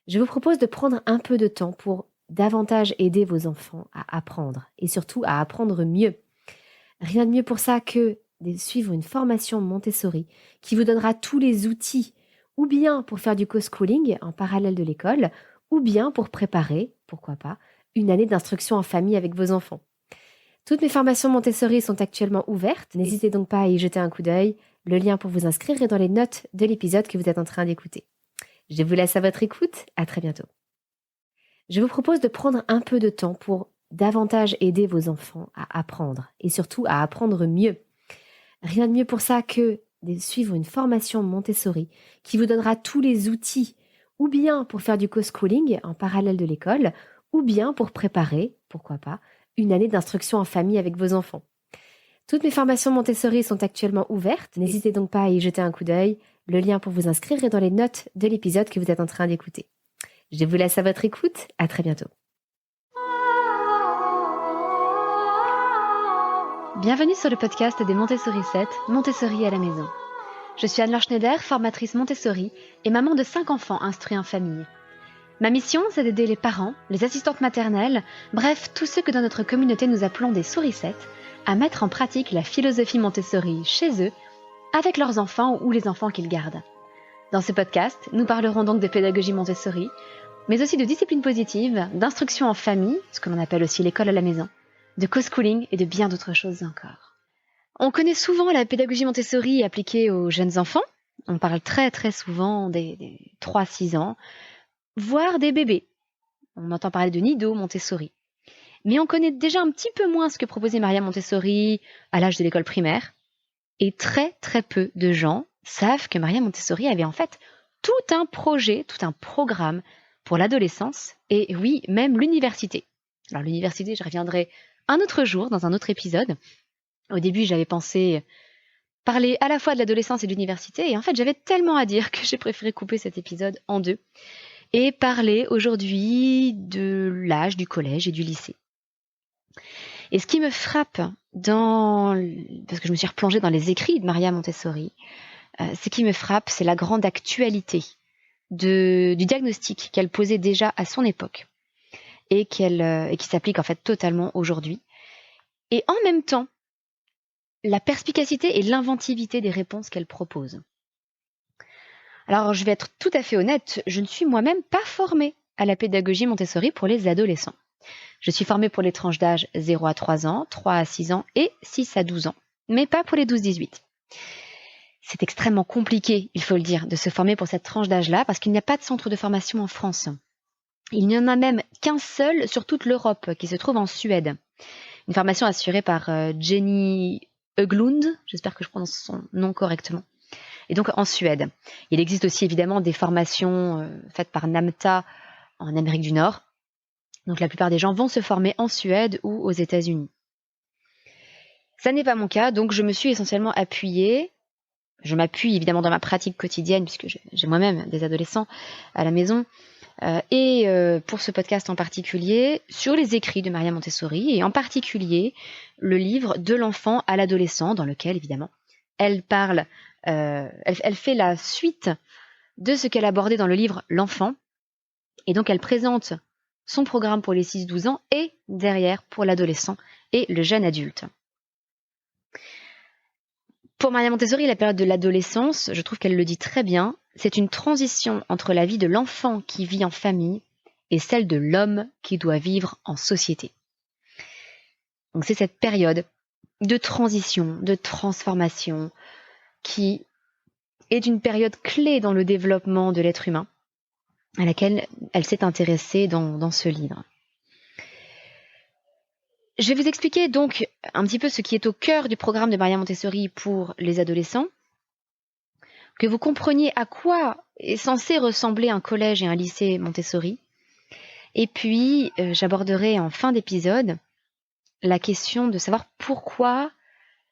Je vous propose de prendre un peu de temps pour davantage aider vos enfants à apprendre et surtout à apprendre mieux. Rien de mieux pour ça que de suivre une formation Montessori qui vous donnera tous les outils, ou bien pour faire du co-schooling en parallèle de l'école, ou bien pour préparer, pourquoi pas, une année d'instruction en famille avec vos enfants. Toutes mes formations Montessori sont actuellement ouvertes, n'hésitez donc pas à y jeter un coup d'œil. Le lien pour vous inscrire est dans les notes de l'épisode que vous êtes en train d'écouter. Je vous laisse à votre écoute, à très bientôt. Je vous propose de prendre un peu de temps pour davantage aider vos enfants à apprendre et surtout à apprendre mieux. Rien de mieux pour ça que de suivre une formation Montessori qui vous donnera tous les outils, ou bien pour faire du co-schooling en parallèle de l'école, ou bien pour préparer, pourquoi pas, une année d'instruction en famille avec vos enfants. Toutes mes formations Montessori sont actuellement ouvertes, n'hésitez donc pas à y jeter un coup d'œil. Le lien pour vous inscrire est dans les notes de l'épisode que vous êtes en train d'écouter. Je vous laisse à votre écoute, à très bientôt. Bienvenue sur le podcast des Montessori 7, Montessori à la maison. Je suis Anne-Laure Schneider, formatrice Montessori et maman de 5 enfants instruits en famille. Ma mission, c'est d'aider les parents, les assistantes maternelles, bref, tous ceux que dans notre communauté nous appelons des sourissettes, à mettre en pratique la philosophie Montessori chez eux, avec leurs enfants ou les enfants qu'ils gardent. Dans ce podcast, nous parlerons donc de pédagogie Montessori, mais aussi de discipline positive, d'instruction en famille, ce que l'on appelle aussi l'école à la maison, de co-schooling et de bien d'autres choses encore. On connaît souvent la pédagogie Montessori appliquée aux jeunes enfants. On parle très très souvent des 3-6 ans, voire des bébés. On entend parler de Nido Montessori. Mais on connaît déjà un petit peu moins ce que proposait Maria Montessori à l'âge de l'école primaire. Et très très peu de gens savent que Maria Montessori avait en fait tout un projet, tout un programme pour l'adolescence et oui, même l'université. Alors l'université, je reviendrai un autre jour dans un autre épisode. Au début, j'avais pensé parler à la fois de l'adolescence et de l'université et en fait, j'avais tellement à dire que j'ai préféré couper cet épisode en deux et parler aujourd'hui de l'âge du collège et du lycée. Et ce qui me frappe parce que je me suis replongée dans les écrits de Maria Montessori, ce qui me frappe, c'est la grande actualité du diagnostic qu'elle posait déjà à son époque et qui s'applique en fait totalement aujourd'hui. Et en même temps, la perspicacité et l'inventivité des réponses qu'elle propose. Alors, je vais être tout à fait honnête, je ne suis moi-même pas formée à la pédagogie Montessori pour les adolescents. Je suis formée pour les tranches d'âge 0 à 3 ans, 3 à 6 ans et 6 à 12 ans, mais pas pour les 12-18. C'est extrêmement compliqué, il faut le dire, de se former pour cette tranche d'âge-là parce qu'il n'y a pas de centre de formation en France. Il n'y en a même qu'un seul sur toute l'Europe qui se trouve en Suède. Une formation assurée par Jenny Höglund, j'espère que je prononce son nom correctement, et donc en Suède. Il existe aussi évidemment des formations faites par NAMTA en Amérique du Nord. Donc la plupart des gens vont se former en Suède ou aux États-Unis. Ça n'est pas mon cas, donc je me suis essentiellement appuyée. Je m'appuie évidemment dans ma pratique quotidienne, puisque j'ai moi-même des adolescents à la maison, et pour ce podcast en particulier, sur les écrits de Maria Montessori, et en particulier le livre De l'enfant à l'adolescent, dans lequel évidemment elle parle, elle fait la suite de ce qu'elle abordait dans le livre L'enfant, et donc elle présente son programme pour les 6-12 ans et derrière pour l'adolescent et le jeune adulte. Pour Maria Montessori, la période de l'adolescence, je trouve qu'elle le dit très bien, c'est une transition entre la vie de l'enfant qui vit en famille et celle de l'homme qui doit vivre en société. Donc c'est cette période de transition, de transformation, qui est une période clé dans le développement de l'être humain, à laquelle elle s'est intéressée dans ce livre. Je vais vous expliquer donc un petit peu ce qui est au cœur du programme de Maria Montessori pour les adolescents, que vous compreniez à quoi est censé ressembler un collège et un lycée Montessori. Et puis, j'aborderai en fin d'épisode la question de savoir pourquoi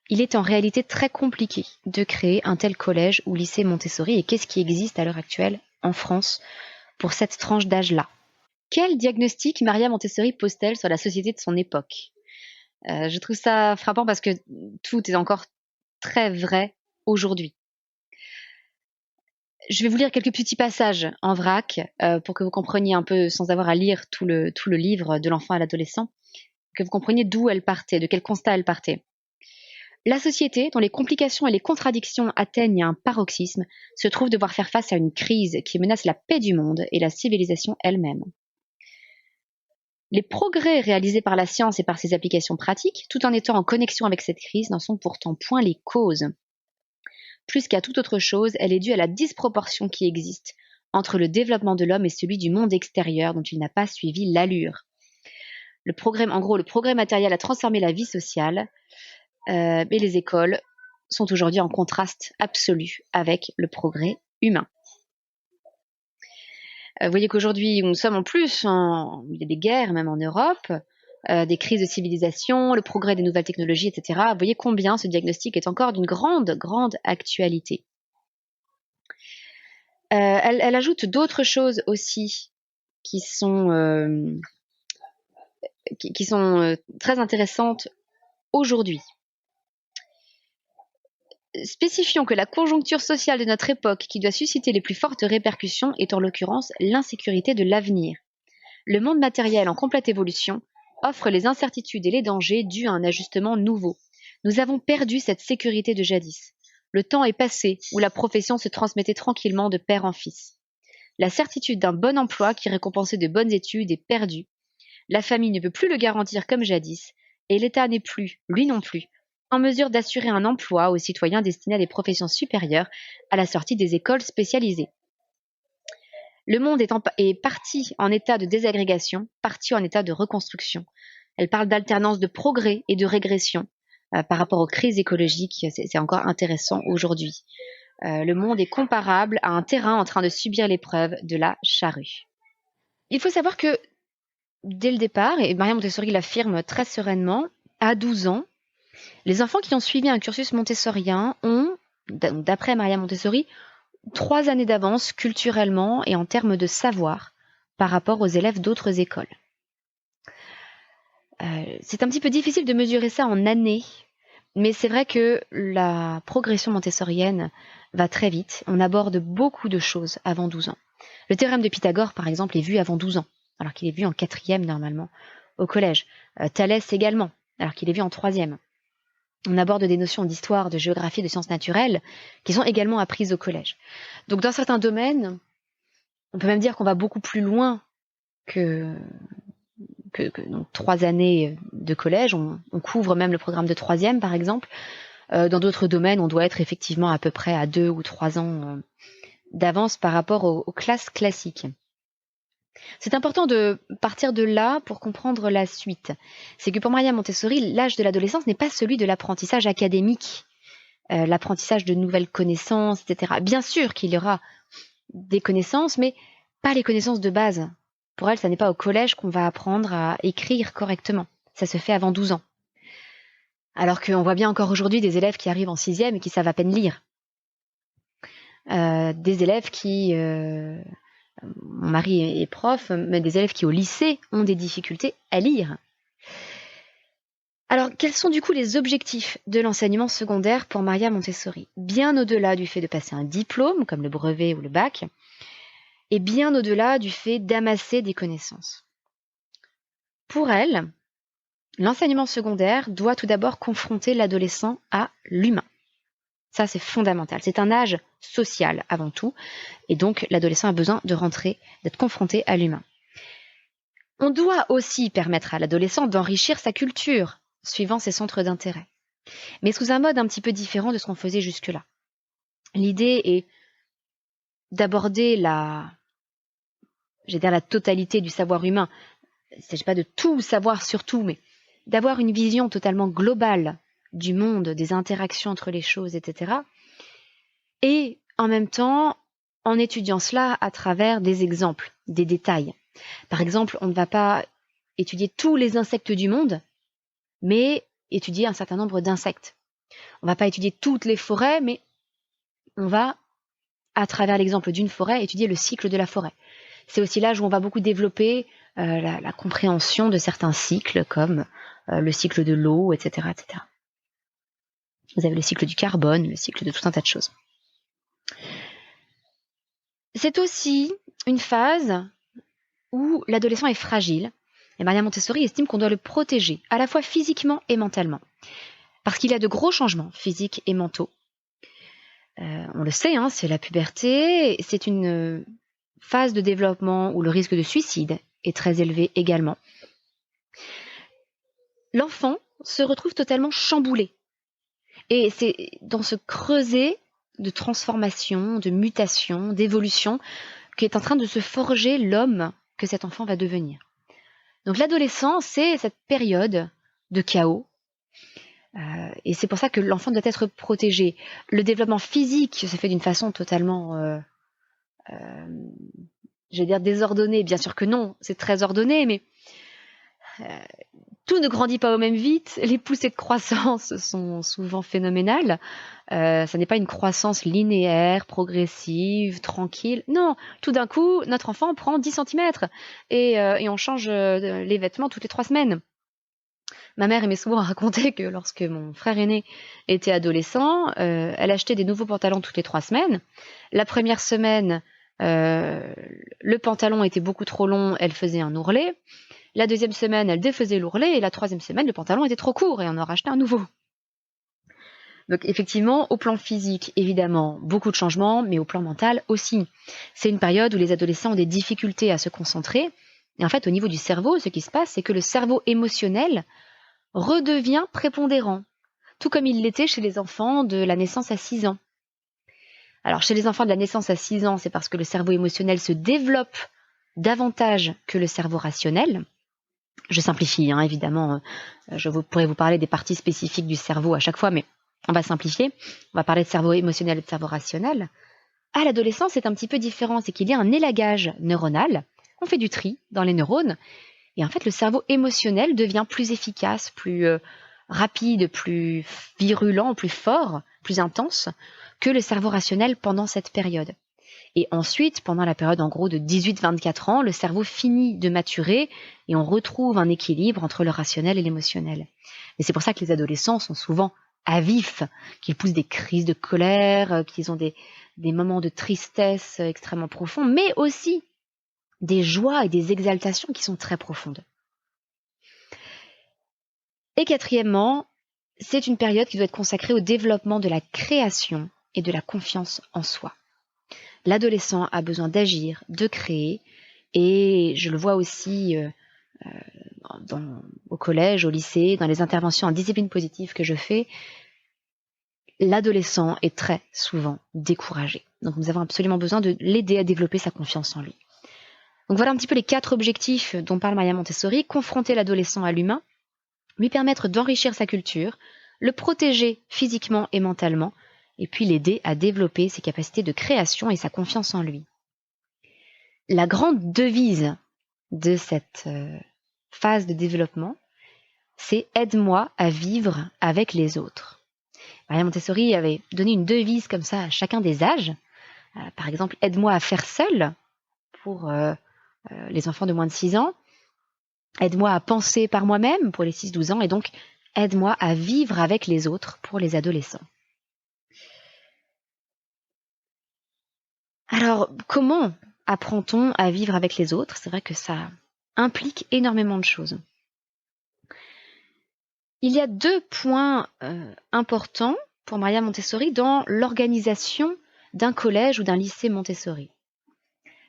il est en réalité très compliqué de créer un tel collège ou lycée Montessori et qu'est-ce qui existe à l'heure actuelle en France pour cette tranche d'âge-là. Quel diagnostic Maria Montessori pose-t-elle sur la société de son époque ? Je trouve ça frappant parce que tout est encore très vrai aujourd'hui. Je vais vous lire quelques petits passages en vrac pour que vous compreniez un peu, sans avoir à lire tout le livre de l'enfant à l'adolescent, que vous compreniez d'où elle partait, de quel constat elle partait. La société, dont les complications et les contradictions atteignent un paroxysme, se trouve devoir faire face à une crise qui menace la paix du monde et la civilisation elle-même. Les progrès réalisés par la science et par ses applications pratiques, tout en étant en connexion avec cette crise, n'en sont pourtant point les causes. Plus qu'à toute autre chose, elle est due à la disproportion qui existe entre le développement de l'homme et celui du monde extérieur dont il n'a pas suivi l'allure. Le progrès matériel a transformé la vie sociale, mais les écoles sont aujourd'hui en contraste absolu avec le progrès humain. Vous voyez qu'aujourd'hui, nous sommes en plus, il y a des guerres même en Europe, des crises de civilisation, le progrès des nouvelles technologies, etc. Vous voyez combien ce diagnostic est encore d'une grande, grande actualité. Elle ajoute d'autres choses aussi qui sont très intéressantes aujourd'hui. Spécifions que la conjoncture sociale de notre époque qui doit susciter les plus fortes répercussions est en l'occurrence l'insécurité de l'avenir. Le monde matériel en complète évolution offre les incertitudes et les dangers dus à un ajustement nouveau. Nous avons perdu cette sécurité de jadis. Le temps est passé où la profession se transmettait tranquillement de père en fils. La certitude d'un bon emploi qui récompensait de bonnes études est perdue. La famille ne peut plus le garantir comme jadis, et l'État n'est plus, lui non plus, en mesure d'assurer un emploi aux citoyens destinés à des professions supérieures à la sortie des écoles spécialisées. Le monde est parti en état de désagrégation, parti en état de reconstruction. Elle parle d'alternance de progrès et de régression par rapport aux crises écologiques. C'est encore intéressant aujourd'hui. Le monde est comparable à un terrain en train de subir l'épreuve de la charrue. Il faut savoir que dès le départ, et Maria Montessori l'affirme très sereinement, à 12 ans, les enfants qui ont suivi un cursus montessorien ont, d'après Maria Montessori, 3 années d'avance culturellement et en termes de savoir par rapport aux élèves d'autres écoles. C'est un petit peu difficile de mesurer ça en années, mais c'est vrai que la progression montessorienne va très vite. On aborde beaucoup de choses avant 12 ans. Le théorème de Pythagore, par exemple, est vu avant 12 ans, alors qu'il est vu en 4e normalement au collège. Thalès également, alors qu'il est vu en 3e. On aborde des notions d'histoire, de géographie, de sciences naturelles, qui sont également apprises au collège. Donc dans certains domaines, on peut même dire qu'on va beaucoup plus loin que donc, 3 années de collège. On couvre même le programme de 3e, par exemple. Dans d'autres domaines, on doit être effectivement à peu près à 2 ou 3 ans d'avance par rapport aux classes classiques. C'est important de partir de là pour comprendre la suite. C'est que pour Maria Montessori, l'âge de l'adolescence n'est pas celui de l'apprentissage académique, l'apprentissage de nouvelles connaissances, etc. Bien sûr qu'il y aura des connaissances, mais pas les connaissances de base. Pour elle, ça n'est pas au collège qu'on va apprendre à écrire correctement. Ça se fait avant 12 ans. Alors qu'on voit bien encore aujourd'hui des élèves qui arrivent en 6e et qui savent à peine lire. Des élèves qui... mon mari est prof, mais des élèves qui au lycée ont des difficultés à lire. Alors, quels sont du coup les objectifs de l'enseignement secondaire pour Maria Montessori? Bien au-delà du fait de passer un diplôme, comme le brevet ou le bac, et bien au-delà du fait d'amasser des connaissances. Pour elle, l'enseignement secondaire doit tout d'abord confronter l'adolescent à l'humain. Ça, c'est fondamental. C'est un âge social avant tout, et donc l'adolescent a besoin d'être confronté à l'humain. On doit aussi permettre à l'adolescent d'enrichir sa culture, suivant ses centres d'intérêt, mais sous un mode un petit peu différent de ce qu'on faisait jusque-là. L'idée est d'aborder la totalité du savoir humain. Il ne s'agit pas de tout savoir sur tout, mais d'avoir une vision totalement globale du monde, des interactions entre les choses, etc. Et en même temps, en étudiant cela à travers des exemples, des détails. Par exemple, on ne va pas étudier tous les insectes du monde, mais étudier un certain nombre d'insectes. On ne va pas étudier toutes les forêts, mais on va, à travers l'exemple d'une forêt, étudier le cycle de la forêt. C'est aussi l'âge où on va beaucoup développer la compréhension de certains cycles, comme le cycle de l'eau, etc., etc. Vous avez le cycle du carbone, le cycle de tout un tas de choses. C'est aussi une phase où l'adolescent est fragile. Et Maria Montessori estime qu'on doit le protéger, à la fois physiquement et mentalement. Parce qu'il y a de gros changements physiques et mentaux. On le sait, c'est la puberté, c'est une phase de développement où le risque de suicide est très élevé également. L'enfant se retrouve totalement chamboulé. Et c'est dans ce creuset de transformation, de mutation, d'évolution, qu'est en train de se forger l'homme que cet enfant va devenir. Donc l'adolescence, c'est cette période de chaos. Et c'est pour ça que l'enfant doit être protégé. Le développement physique se fait d'une façon totalement, je vais dire désordonnée. Bien sûr que non, c'est très ordonné, mais tout ne grandit pas au même vite. Les poussées de croissance sont souvent phénoménales. Ça n'est pas une croissance linéaire, progressive, tranquille. Non, tout d'un coup, notre enfant prend 10 cm et on change les vêtements toutes les 3 semaines. Ma mère aimait souvent raconter que lorsque mon frère aîné était adolescent, elle achetait des nouveaux pantalons toutes les 3 semaines. La première semaine, le pantalon était beaucoup trop long, elle faisait un ourlet. La deuxième semaine, elle défaisait l'ourlet. Et la troisième semaine, le pantalon était trop court et on en rachetait un nouveau. Donc effectivement, au plan physique, évidemment, beaucoup de changements, mais au plan mental aussi. C'est une période où les adolescents ont des difficultés à se concentrer. Et en fait, au niveau du cerveau, ce qui se passe, c'est que le cerveau émotionnel redevient prépondérant, tout comme il l'était chez les enfants de la naissance à 6 ans. Alors, chez les enfants de la naissance à 6 ans, c'est parce que le cerveau émotionnel se développe davantage que le cerveau rationnel. Je simplifie, évidemment, je pourrais vous parler des parties spécifiques du cerveau à chaque fois, mais on va simplifier. On va parler de cerveau émotionnel et de cerveau rationnel. À l'adolescence, c'est un petit peu différent, c'est qu'il y a un élagage neuronal, on fait du tri dans les neurones, et en fait, le cerveau émotionnel devient plus efficace, plus rapide, plus virulent, plus fort, plus intense que le cerveau rationnel pendant cette période. Et ensuite, pendant la période en gros de 18-24 ans, le cerveau finit de maturer et on retrouve un équilibre entre le rationnel et l'émotionnel. Et c'est pour ça que les adolescents sont souvent à vif, qu'ils poussent des crises de colère, qu'ils ont des moments de tristesse extrêmement profonds, mais aussi des joies et des exaltations qui sont très profondes. Et quatrièmement, c'est une période qui doit être consacrée au développement de la création et de la confiance en soi. L'adolescent a besoin d'agir, de créer, et je le vois aussi au collège, au lycée, dans les interventions en discipline positive que je fais, l'adolescent est très souvent découragé. Donc nous avons absolument besoin de l'aider à développer sa confiance en lui. Donc voilà un petit peu les 4 objectifs dont parle Maria Montessori: confronter l'adolescent à l'humain, lui permettre d'enrichir sa culture, le protéger physiquement et mentalement, et puis l'aider à développer ses capacités de création et sa confiance en lui. La grande devise de cette phase de développement, c'est « aide-moi à vivre avec les autres ». Maria Montessori avait donné une devise comme ça à chacun des âges. Par exemple, « aide-moi à faire seul » pour les enfants de moins de 6 ans. « Aide-moi à penser par moi-même » pour les 6-12 ans. Et donc, « aide-moi à vivre avec les autres » pour les adolescents. Alors, comment apprend-on à vivre avec les autres? C'est vrai que ça implique énormément de choses. Il y a 2 points importants pour Maria Montessori dans l'organisation d'un collège ou d'un lycée Montessori.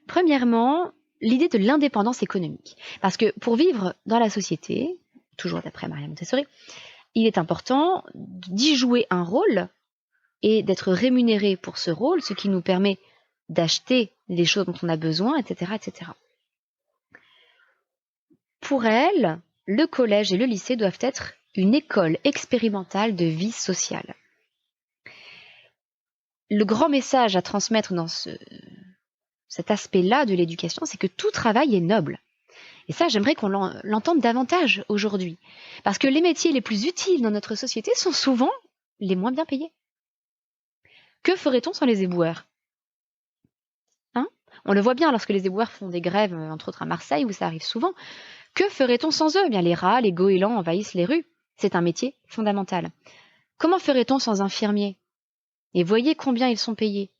Premièrement, l'idée de l'indépendance économique. Parce que pour vivre dans la société, toujours d'après Maria Montessori, il est important d'y jouer un rôle et d'être rémunéré pour ce rôle, ce qui nous permet d'acheter les choses dont on a besoin, etc., etc. Pour elle, le collège et le lycée doivent être une école expérimentale de vie sociale. Le grand message à transmettre dans cet aspect-là de l'éducation, c'est que tout travail est noble. Et ça, j'aimerais qu'on l'entende davantage aujourd'hui. Parce que les métiers les plus utiles dans notre société sont souvent les moins bien payés. Que ferait-on sans les éboueurs ? On le voit bien lorsque les éboueurs font des grèves, entre autres à Marseille, où ça arrive souvent. Que ferait-on sans eux ? Eh bien, les rats, les goélands envahissent les rues. C'est un métier fondamental. Comment ferait-on sans infirmiers ? Et voyez combien ils sont payés.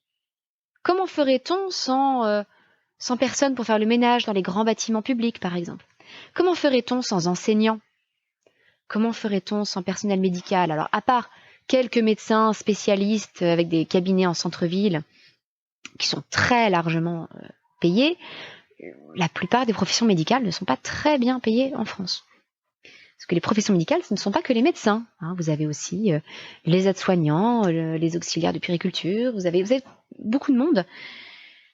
Comment ferait-on sans personne pour faire le ménage dans les grands bâtiments publics, par exemple? Comment ferait-on sans enseignants? Comment ferait-on sans personnel médical? Alors, à part quelques médecins spécialistes avec des cabinets en centre-ville qui sont très largement payés, la plupart des professions médicales ne sont pas très bien payées en France. Parce que les professions médicales, ce ne sont pas que les médecins. Vous avez aussi les aides-soignants, les auxiliaires de puériculture, vous avez beaucoup de monde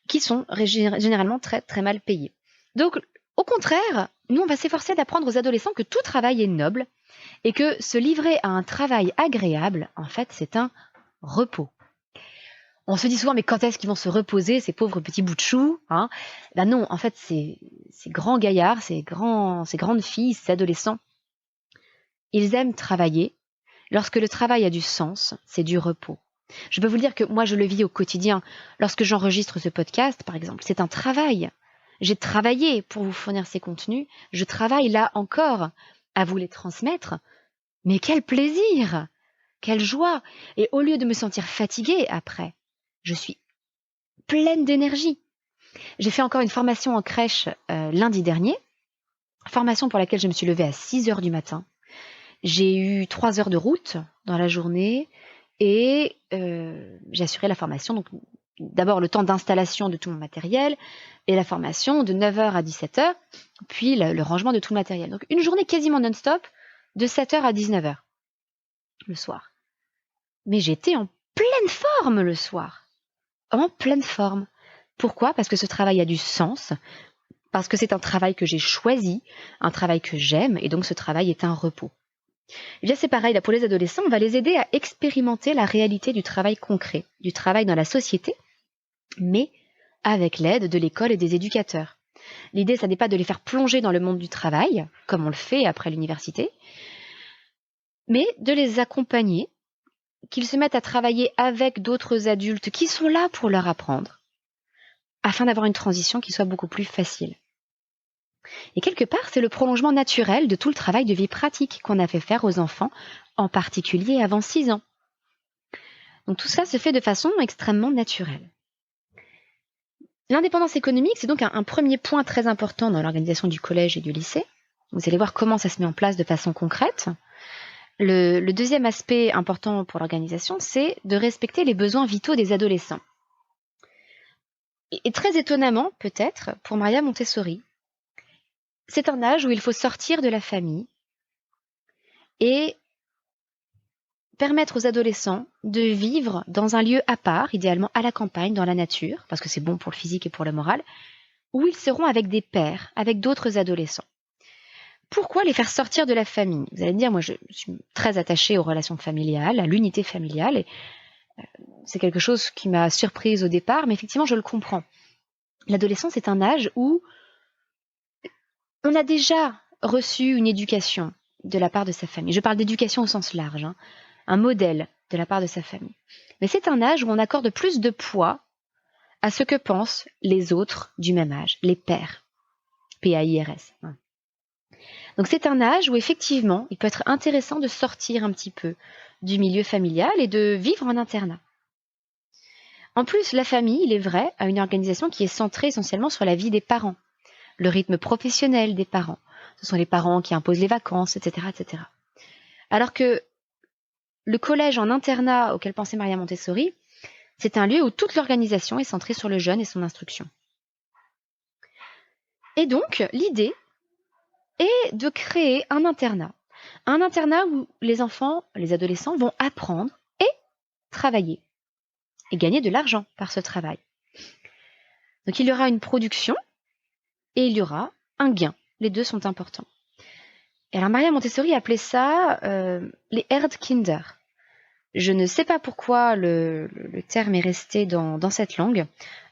qui sont généralement très très mal payés. Donc, au contraire, nous on va s'efforcer d'apprendre aux adolescents que tout travail est noble et que se livrer à un travail agréable, en fait, c'est un repos. On se dit souvent, mais quand est-ce qu'ils vont se reposer, ces pauvres petits bouts de chou, Ben non, en fait, ces grands gaillards, ces grandes filles, ces adolescents, ils aiment travailler. Lorsque le travail a du sens, c'est du repos. Je peux vous dire que moi, je le vis au quotidien. Lorsque j'enregistre ce podcast, par exemple, c'est un travail. J'ai travaillé pour vous fournir ces contenus. Je travaille là encore à vous les transmettre. Mais quel plaisir! Quelle joie! Et au lieu de me sentir fatiguée après, je suis pleine d'énergie. J'ai fait encore une formation en crèche lundi dernier. Formation pour laquelle je me suis levée à 6 heures du matin. J'ai eu 3 heures de route dans la journée et j'ai assuré la formation. Donc, d'abord le temps d'installation de tout mon matériel et la formation de 9h à 17h, puis le rangement de tout le matériel. Donc, une journée quasiment non-stop de 7h à 19h le soir. Mais j'étais en pleine forme le soir. En pleine forme. Pourquoi? Parce que ce travail a du sens, parce que c'est un travail que j'ai choisi, un travail que j'aime, et donc ce travail est un repos. Eh bien, c'est pareil, là, pour les adolescents, on va les aider à expérimenter la réalité du travail concret, du travail dans la société, mais avec l'aide de l'école et des éducateurs. L'idée, ça n'est pas de les faire plonger dans le monde du travail, comme on le fait après l'université, mais de les accompagner, qu'ils se mettent à travailler avec d'autres adultes qui sont là pour leur apprendre, afin d'avoir une transition qui soit beaucoup plus facile. Et quelque part, c'est le prolongement naturel de tout le travail de vie pratique qu'on a fait faire aux enfants, en particulier avant 6 ans. Donc tout ça se fait de façon extrêmement naturelle. L'indépendance économique, c'est donc un premier point très important dans l'organisation du collège et du lycée. Vous allez voir comment ça se met en place de façon concrète. Le deuxième aspect important pour l'organisation, c'est de respecter les besoins vitaux des adolescents. Et très étonnamment, peut-être, pour Maria Montessori, c'est un âge où il faut sortir de la famille et permettre aux adolescents de vivre dans un lieu à part, idéalement à la campagne, dans la nature, parce que c'est bon pour le physique et pour le moral, où ils seront avec des pairs, avec d'autres adolescents. Pourquoi les faire sortir de la famille? Vous allez me dire, moi je suis très attachée aux relations familiales, à l'unité familiale, et c'est quelque chose qui m'a surprise au départ, mais effectivement je le comprends. L'adolescence est un âge où on a déjà reçu une éducation de la part de sa famille. Je parle d'éducation au sens large, un modèle de la part de sa famille. Mais c'est un âge où on accorde plus de poids à ce que pensent les autres du même âge, les pairs, P-A-I-R-S. Donc c'est un âge où effectivement, il peut être intéressant de sortir un petit peu du milieu familial et de vivre en internat. En plus, la famille, il est vrai, a une organisation qui est centrée essentiellement sur la vie des parents, le rythme professionnel des parents. Ce sont les parents qui imposent les vacances, etc., etc. Alors que le collège en internat auquel pensait Maria Montessori, c'est un lieu où toute l'organisation est centrée sur le jeune et son instruction. Et donc, l'idée est de créer un internat où les enfants, les adolescents vont apprendre et travailler et gagner de l'argent par ce travail. Donc il y aura une production et il y aura un gain. Les deux sont importants. Et alors Maria Montessori appelait ça les Erdkinder. Je ne sais pas pourquoi le terme est resté dans cette langue.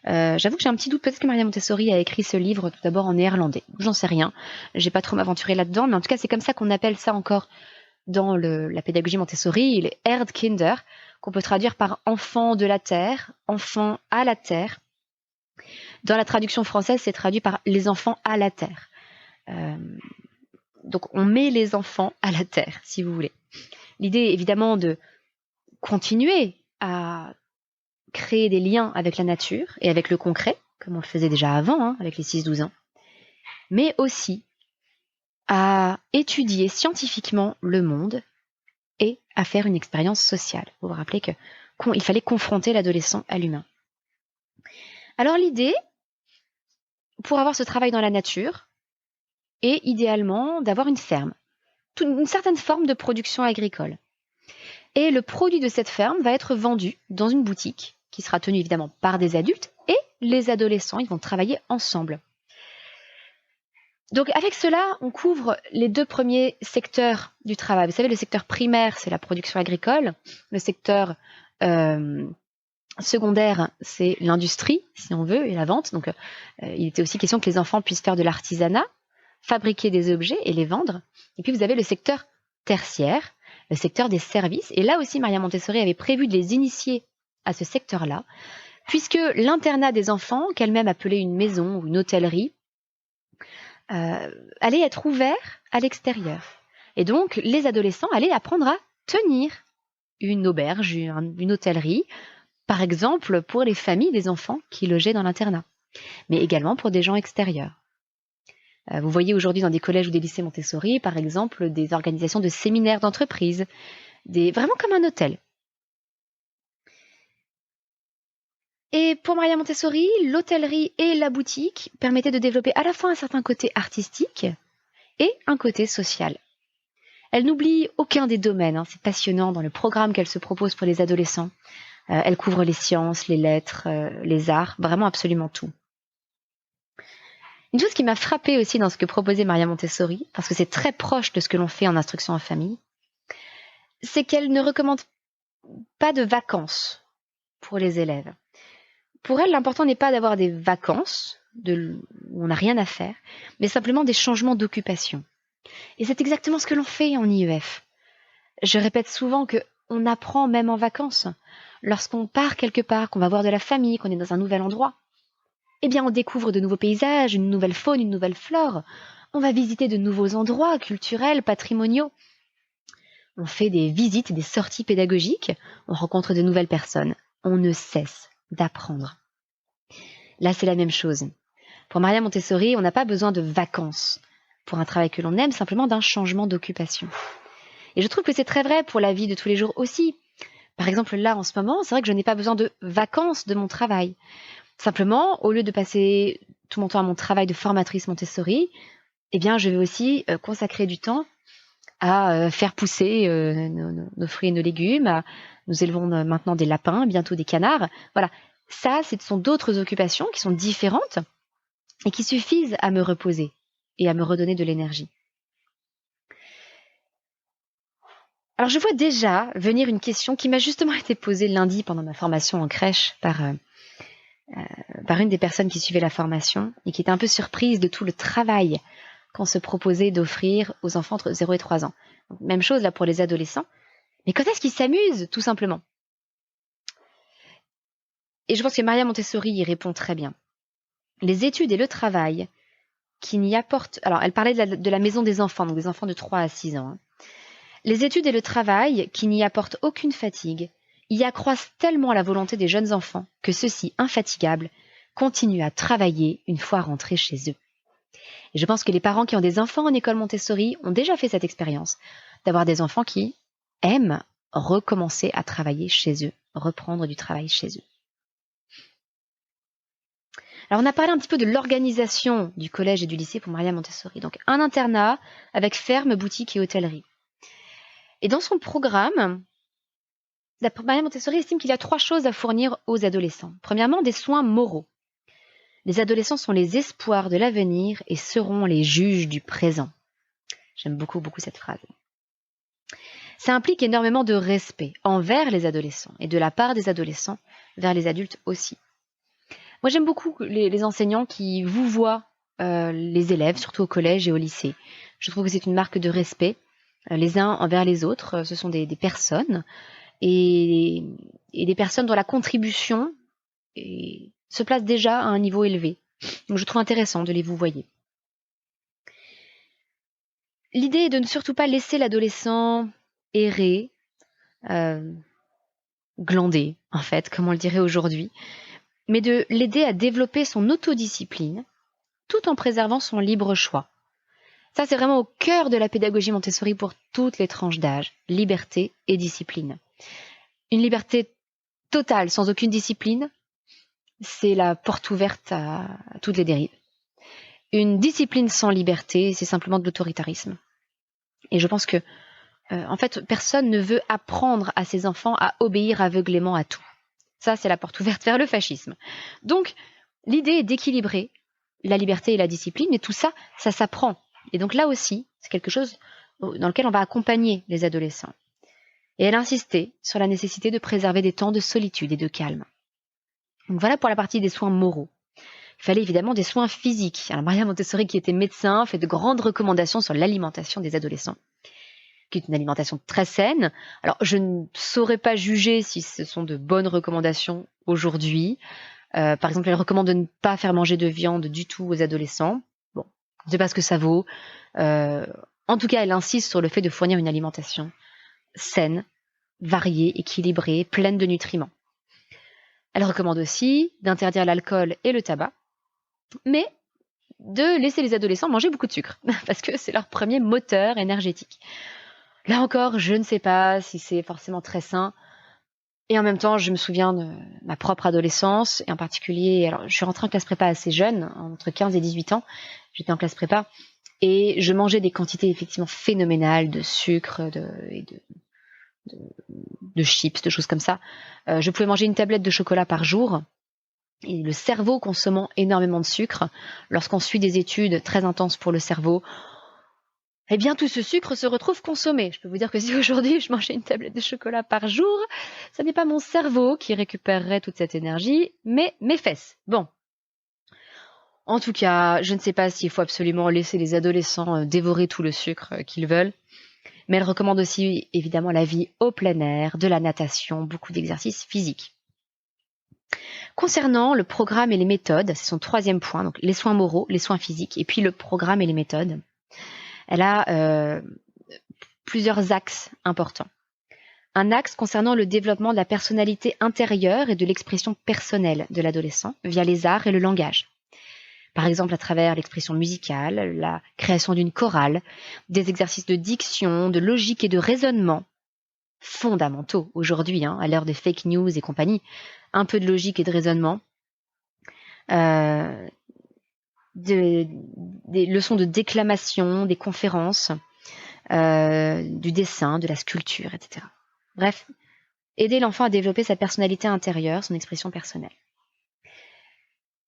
J'avoue que j'ai un petit doute, peut-être que Maria Montessori a écrit ce livre tout d'abord en néerlandais. J'en sais rien, j'ai pas trop m'aventuré là-dedans, mais en tout cas c'est comme ça qu'on appelle ça encore dans la pédagogie Montessori, les Erdkinder, qu'on peut traduire par enfants de la terre, enfants à la terre. Dans la traduction française, c'est traduit par les enfants à la terre. Donc on met les enfants à la terre, si vous voulez. L'idée évidemment de continuer à créer des liens avec la nature et avec le concret, comme on le faisait déjà avant, avec les 6-12 ans, mais aussi à étudier scientifiquement le monde et à faire une expérience sociale. Vous vous rappelez qu'il fallait confronter l'adolescent à l'humain. Alors l'idée, pour avoir ce travail dans la nature, est idéalement d'avoir une ferme, une certaine forme de production agricole. Et le produit de cette ferme va être vendu dans une boutique qui sera tenue évidemment par des adultes et les adolescents, ils vont travailler ensemble. Donc avec cela, on couvre les 2 premiers secteurs du travail. Vous savez, le secteur primaire, c'est la production agricole. Le secteur secondaire, c'est l'industrie, si on veut, et la vente. Donc il était aussi question que les enfants puissent faire de l'artisanat, fabriquer des objets et les vendre. Et puis vous avez le secteur tertiaire, le secteur des services. Et là aussi, Maria Montessori avait prévu de les initier à ce secteur-là, puisque l'internat des enfants, qu'elle-même appelait une maison ou une hôtellerie, allait être ouvert à l'extérieur. Et donc, les adolescents allaient apprendre à tenir une auberge, une hôtellerie, par exemple pour les familles des enfants qui logeaient dans l'internat, mais également pour des gens extérieurs. Vous voyez aujourd'hui dans des collèges ou des lycées Montessori, par exemple, des organisations de séminaires d'entreprise, vraiment comme un hôtel. Et pour Maria Montessori, l'hôtellerie et la boutique permettaient de développer à la fois un certain côté artistique et un côté social. Elle n'oublie aucun des domaines, c'est passionnant dans le programme qu'elle se propose pour les adolescents. Elle couvre les sciences, les lettres, les arts, vraiment absolument tout. Une chose qui m'a frappée aussi dans ce que proposait Maria Montessori, parce que c'est très proche de ce que l'on fait en instruction en famille, c'est qu'elle ne recommande pas de vacances pour les élèves. Pour elle, l'important n'est pas d'avoir des vacances où on n'a rien à faire, mais simplement des changements d'occupation. Et c'est exactement ce que l'on fait en IEF. Je répète souvent qu'on apprend même en vacances. Lorsqu'on part quelque part, qu'on va voir de la famille, qu'on est dans un nouvel endroit, eh bien on découvre de nouveaux paysages, une nouvelle faune, une nouvelle flore. On va visiter de nouveaux endroits culturels, patrimoniaux. On fait des visites, des sorties pédagogiques, on rencontre de nouvelles personnes. On ne cesse d'apprendre. Là, c'est la même chose. Pour Maria Montessori, on n'a pas besoin de vacances pour un travail que l'on aime, simplement d'un changement d'occupation. Et je trouve que c'est très vrai pour la vie de tous les jours aussi. Par exemple, là, en ce moment, c'est vrai que je n'ai pas besoin de vacances de mon travail. Simplement, au lieu de passer tout mon temps à mon travail de formatrice Montessori, eh bien, je vais aussi consacrer du temps à faire pousser nos fruits et nos légumes. Nous élevons maintenant des lapins, bientôt des canards. Voilà, ça, ce sont d'autres occupations qui sont différentes et qui suffisent à me reposer et à me redonner de l'énergie. Alors, je vois déjà venir une question qui m'a justement été posée lundi pendant ma formation en crèche par une des personnes qui suivait la formation et qui était un peu surprise de tout le travail qu'on se proposait d'offrir aux enfants entre 0 et 3 ans. Donc, même chose là pour les adolescents. Mais quand est-ce qu'ils s'amusent, tout simplement? Et je pense que Maria Montessori y répond très bien. Les études et le travail qui n'y apportent... Alors, elle parlait de la maison des enfants, donc des enfants de 3 à 6 ans. Les études et le travail qui n'y apportent aucune fatigue y accroissent tellement la volonté des jeunes enfants que ceux-ci, infatigables, continuent à travailler une fois rentrés chez eux. Et je pense que les parents qui ont des enfants en école Montessori ont déjà fait cette expérience, d'avoir des enfants qui aiment recommencer à travailler chez eux, reprendre du travail chez eux. Alors on a parlé un petit peu de l'organisation du collège et du lycée pour Maria Montessori. Donc un internat avec ferme, boutique et hôtellerie. Et dans son programme, Maria Montessori estime qu'il y a 3 choses à fournir aux adolescents. Premièrement, des soins moraux. Les adolescents sont les espoirs de l'avenir et seront les juges du présent. J'aime beaucoup cette phrase. Ça implique énormément de respect envers les adolescents et de la part des adolescents vers les adultes aussi. Moi, j'aime beaucoup les enseignants qui vouvoient les élèves, surtout au collège et au lycée. Je trouve que c'est une marque de respect les uns envers les autres. Ce sont des personnes et des personnes dont la contribution se place déjà à un niveau élevé. Donc, je trouve intéressant de les vouvoyer. L'idée est de ne surtout pas laisser l'adolescent errer, glander, en fait, comme on le dirait aujourd'hui, mais de l'aider à développer son autodiscipline tout en préservant son libre choix. Ça, c'est vraiment au cœur de la pédagogie Montessori pour toutes les tranches d'âge, liberté et discipline. Une liberté totale, sans aucune discipline, c'est la porte ouverte à toutes les dérives. Une discipline sans liberté, c'est simplement de l'autoritarisme. Et je pense que, en fait, personne ne veut apprendre à ses enfants à obéir aveuglément à tout. Ça, c'est la porte ouverte vers le fascisme. Donc, l'idée est d'équilibrer la liberté et la discipline, et tout ça, ça s'apprend. Et donc là aussi, c'est quelque chose dans lequel on va accompagner les adolescents. Et elle insistait sur la nécessité de préserver des temps de solitude et de calme. Donc voilà pour la partie des soins moraux. Il fallait évidemment des soins physiques. Alors Maria Montessori, qui était médecin, fait de grandes recommandations sur l'alimentation des adolescents, qui est une alimentation très saine. Alors je ne saurais pas juger si ce sont de bonnes recommandations aujourd'hui. Par exemple, elle recommande de ne pas faire manger de viande du tout aux adolescents. Bon, je ne sais pas ce que ça vaut. En tout cas, elle insiste sur le fait de fournir une alimentation saine, variée, équilibrée, pleine de nutriments. Elle recommande aussi d'interdire l'alcool et le tabac, mais de laisser les adolescents manger beaucoup de sucre, parce que c'est leur premier moteur énergétique. Là encore, je ne sais pas si c'est forcément très sain. Et en même temps, je me souviens de ma propre adolescence, et en particulier, alors je suis rentrée en classe prépa assez jeune, entre 15 et 18 ans, j'étais en classe prépa, et je mangeais des quantités effectivement phénoménales de sucre, de chips, de choses comme ça. Je pouvais manger une tablette de chocolat par jour, et le cerveau consommant énormément de sucre, lorsqu'on suit des études très intenses pour le cerveau, eh bien tout ce sucre se retrouve consommé. Je peux vous dire que si aujourd'hui je mangeais une tablette de chocolat par jour, ce n'est pas mon cerveau qui récupérerait toute cette énergie, mais mes fesses. Bon. En tout cas, je ne sais pas s'il faut absolument laisser les adolescents dévorer tout le sucre qu'ils veulent, mais elle recommande aussi évidemment la vie au plein air, de la natation, beaucoup d'exercices physiques. Concernant le programme et les méthodes, c'est son troisième point, donc les soins moraux, les soins physiques, et puis le programme et les méthodes. Elle a plusieurs axes importants. Un axe concernant le développement de la personnalité intérieure et de l'expression personnelle de l'adolescent via les arts et le langage. Par exemple, à travers l'expression musicale, la création d'une chorale, des exercices de diction, de logique et de raisonnement, fondamentaux aujourd'hui, à l'heure des fake news et compagnie, un peu de logique et de raisonnement, des leçons de déclamation, des conférences, du dessin, de la sculpture, etc. Bref, aider l'enfant à développer sa personnalité intérieure, son expression personnelle.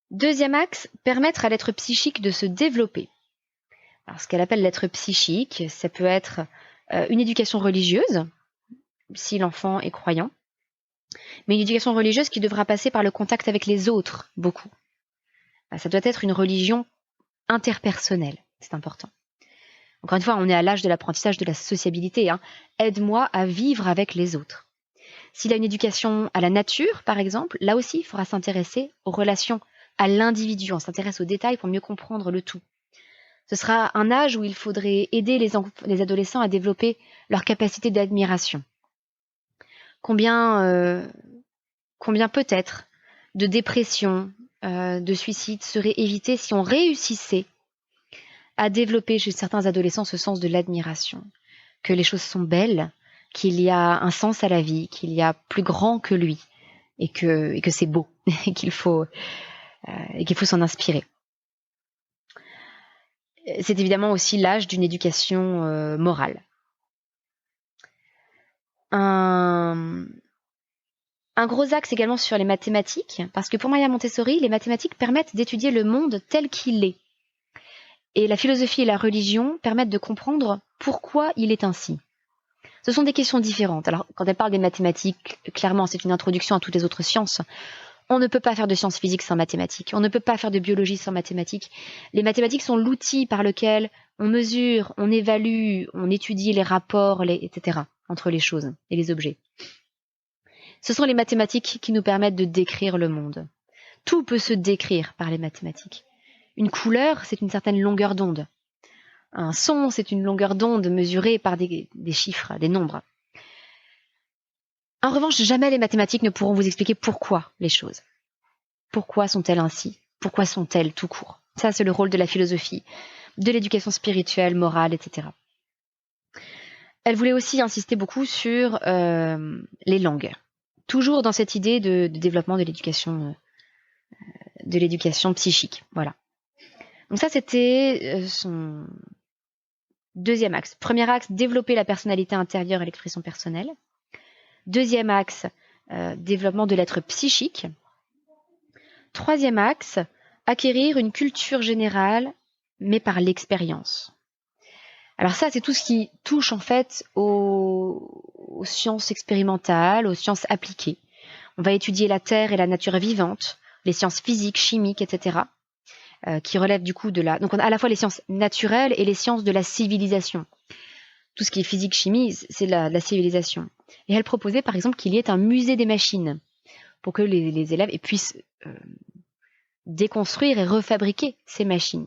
Deuxième axe, permettre à l'être psychique de se développer. Alors, ce qu'elle appelle l'être psychique, ça peut être une éducation religieuse, si l'enfant est croyant, mais une éducation religieuse qui devra passer par le contact avec les autres, beaucoup. Ça doit être une religion interpersonnelle, c'est important. Encore une fois, on est à l'âge de l'apprentissage de la sociabilité. Aide-moi à vivre avec les autres. S'il a une éducation à la nature, par exemple, là aussi, il faudra s'intéresser aux relations, à l'individu. On s'intéresse aux détails pour mieux comprendre le tout. Ce sera un âge où il faudrait aider les adolescents à développer leur capacité d'admiration. Combien peut-être de dépression, de suicide seraient évités si on réussissait à développer chez certains adolescents ce sens de l'admiration, que les choses sont belles, qu'il y a un sens à la vie, qu'il y a plus grand que lui, et que c'est beau, et qu'il faut s'en inspirer. C'est évidemment aussi l'âge d'une éducation morale. Un gros axe également sur les mathématiques, parce que pour Maria Montessori, les mathématiques permettent d'étudier le monde tel qu'il est. Et la philosophie et la religion permettent de comprendre pourquoi il est ainsi. Ce sont des questions différentes. Alors, quand elle parle des mathématiques, clairement, c'est une introduction à toutes les autres sciences. On ne peut pas faire de sciences physiques sans mathématiques. On ne peut pas faire de biologie sans mathématiques. Les mathématiques sont l'outil par lequel on mesure, on évalue, on étudie les rapports, etc., entre les choses et les objets. Ce sont les mathématiques qui nous permettent de décrire le monde. Tout peut se décrire par les mathématiques. Une couleur, c'est une certaine longueur d'onde. Un son, c'est une longueur d'onde mesurée par des chiffres, des nombres. En revanche, jamais les mathématiques ne pourront vous expliquer pourquoi les choses. Pourquoi sont-elles ainsi? Pourquoi sont-elles tout court? Ça, c'est le rôle de la philosophie, de l'éducation spirituelle, morale, etc. Elle voulait aussi insister beaucoup sur les langues, toujours dans cette idée de développement de l'éducation psychique. Voilà. Donc ça, c'était son deuxième axe. Premier axe, développer la personnalité intérieure et l'expression personnelle. Deuxième axe, développement de l'être psychique. Troisième axe, acquérir une culture générale, mais par l'expérience. Alors ça, c'est tout ce qui touche en fait aux sciences expérimentales, aux sciences appliquées. On va étudier la Terre et la nature vivante, les sciences physiques, chimiques, etc., qui relèvent du coup Donc on a à la fois les sciences naturelles et les sciences de la civilisation. Tout ce qui est physique, chimie, c'est la civilisation. Et elle proposait par exemple qu'il y ait un musée des machines pour que les élèves puissent déconstruire et refabriquer ces machines.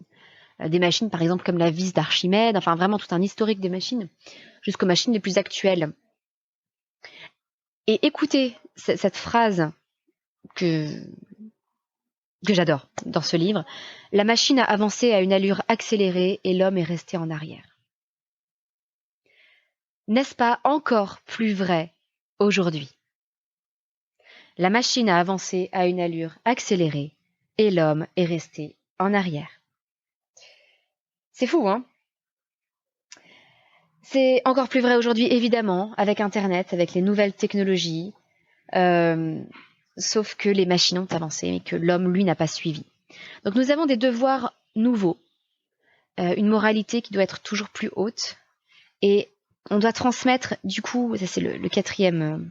Des machines par exemple comme la vis d'Archimède, enfin vraiment tout un historique des machines, jusqu'aux machines les plus actuelles. Et écoutez cette phrase que j'adore dans ce livre. La machine a avancé à une allure accélérée et l'homme est resté en arrière. N'est-ce pas encore plus vrai aujourd'hui? La machine a avancé à une allure accélérée et l'homme est resté en arrière. C'est fou, hein? C'est encore plus vrai aujourd'hui, évidemment, avec Internet, avec les nouvelles technologies. Sauf que les machines ont avancé et que l'homme, lui, n'a pas suivi. Donc nous avons des devoirs nouveaux, une moralité qui doit être toujours plus haute, et on doit transmettre, du coup, ça c'est le quatrième,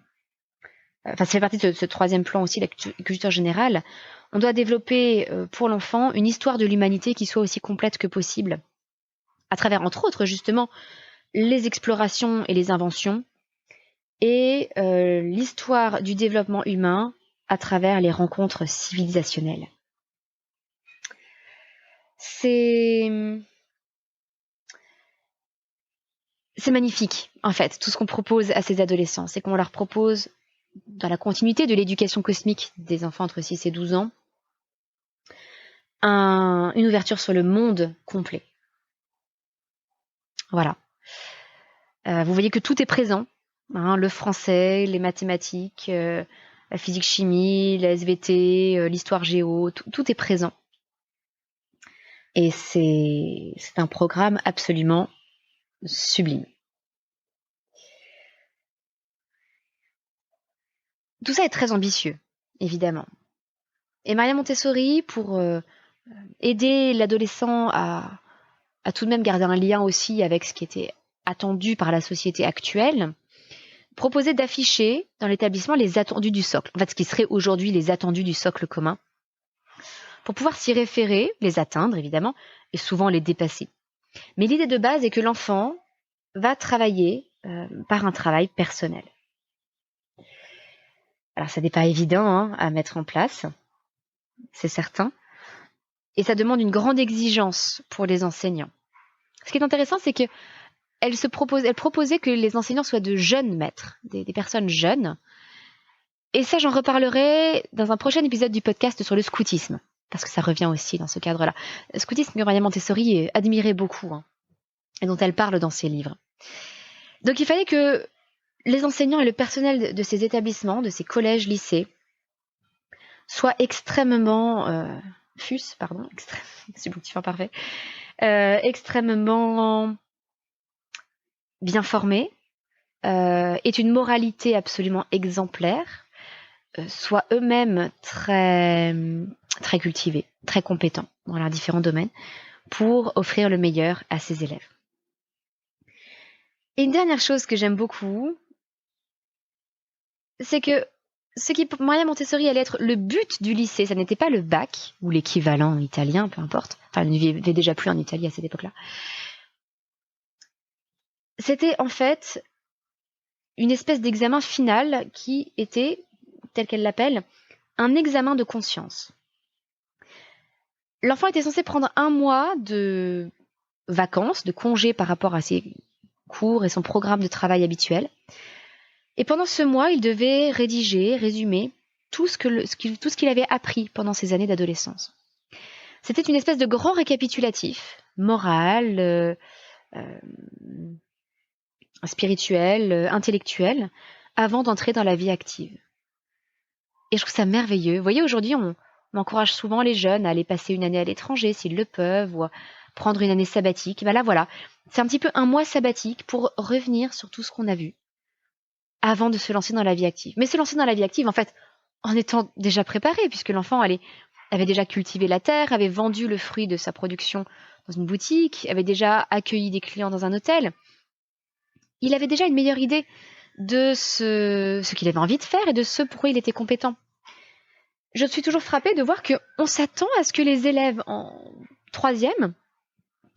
ça fait partie de ce troisième plan aussi, la culture générale, on doit développer pour l'enfant une histoire de l'humanité qui soit aussi complète que possible, à travers, entre autres, justement, les explorations et les inventions, et l'histoire du développement humain à travers les rencontres civilisationnelles. C'est magnifique, en fait, tout ce qu'on propose à ces adolescents. C'est qu'on leur propose, dans la continuité de l'éducation cosmique des enfants entre 6 et 12 ans, une ouverture sur le monde complet. Voilà. Vous voyez que tout est présent, hein, le français, les mathématiques, la physique-chimie, la SVT, l'histoire géo, tout est présent. Et c'est un programme absolument sublime. Tout ça est très ambitieux, évidemment. Et Maria Montessori, pour aider l'adolescent à tout de même garder un lien aussi avec ce qui était attendu par la société actuelle, proposait d'afficher dans l'établissement les attendus du socle, en fait ce qui serait aujourd'hui les attendus du socle commun, pour pouvoir s'y référer, les atteindre évidemment, et souvent les dépasser. Mais l'idée de base est que l'enfant va travailler par un travail personnel. Alors ça n'est pas évident hein, à mettre en place, c'est certain, et ça demande une grande exigence pour les enseignants. Ce qui est intéressant, c'est que elle proposait que les enseignants soient de jeunes maîtres, des personnes jeunes. Et ça, j'en reparlerai dans un prochain épisode du podcast sur le scoutisme, parce que ça revient aussi dans ce cadre-là. Le scoutisme que Maria Montessori admirait beaucoup, hein, et dont elle parle dans ses livres. Donc il fallait que les enseignants et le personnel de ces établissements, de ces collèges, lycées, soient extrêmement... subjonctif imparfait, extrêmement bien formés, aient une moralité absolument exemplaire, soient eux-mêmes très, très cultivés, très compétents dans leurs différents domaines, pour offrir le meilleur à ses élèves. Et une dernière chose que j'aime beaucoup, c'est que ce qui pour Maria Montessori allait être le but du lycée, ça n'était pas le bac, ou l'équivalent italien, peu importe, enfin, elle ne vivait déjà plus en Italie à cette époque-là. C'était en fait une espèce d'examen final qui était, tel qu'elle l'appelle, un examen de conscience. L'enfant était censé prendre 1 mois de vacances, de congé par rapport à ses cours et son programme de travail habituel, Et pendant ce mois, il devait rédiger, résumer tout ce qu'il avait appris pendant ces années d'adolescence. C'était une espèce de grand récapitulatif, moral, spirituel, intellectuel, avant d'entrer dans la vie active. Et je trouve ça merveilleux. Vous voyez, aujourd'hui, on encourage souvent les jeunes à aller passer une année à l'étranger s'ils le peuvent, ou à prendre une année sabbatique. Ben là, voilà, c'est un petit peu un mois sabbatique pour revenir sur tout ce qu'on a vu avant de se lancer dans la vie active. Mais se lancer dans la vie active, en fait, en étant déjà préparé, puisque l'enfant avait déjà cultivé la terre, avait vendu le fruit de sa production dans une boutique, avait déjà accueilli des clients dans un hôtel. Il avait déjà une meilleure idée de ce qu'il avait envie de faire et de ce pourquoi il était compétent. Je suis toujours frappée de voir qu'on s'attend à ce que les élèves en 3e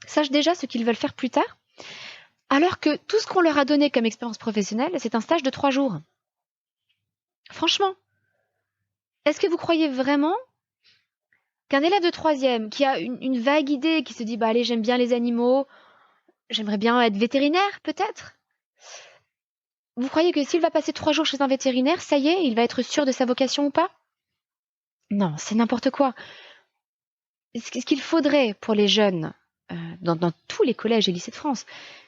sachent déjà ce qu'ils veulent faire plus tard, alors que tout ce qu'on leur a donné comme expérience professionnelle, c'est un stage de 3 jours. Franchement, est-ce que vous croyez vraiment qu'un élève de 3e qui a une vague idée, qui se dit « bah allez, j'aime bien les animaux, j'aimerais bien être vétérinaire peut-être », vous croyez que s'il va passer 3 jours chez un vétérinaire, ça y est, il va être sûr de sa vocation ou pas? Non, c'est n'importe quoi. Ce qu'il faudrait pour les jeunes, dans tous les collèges et lycées de France,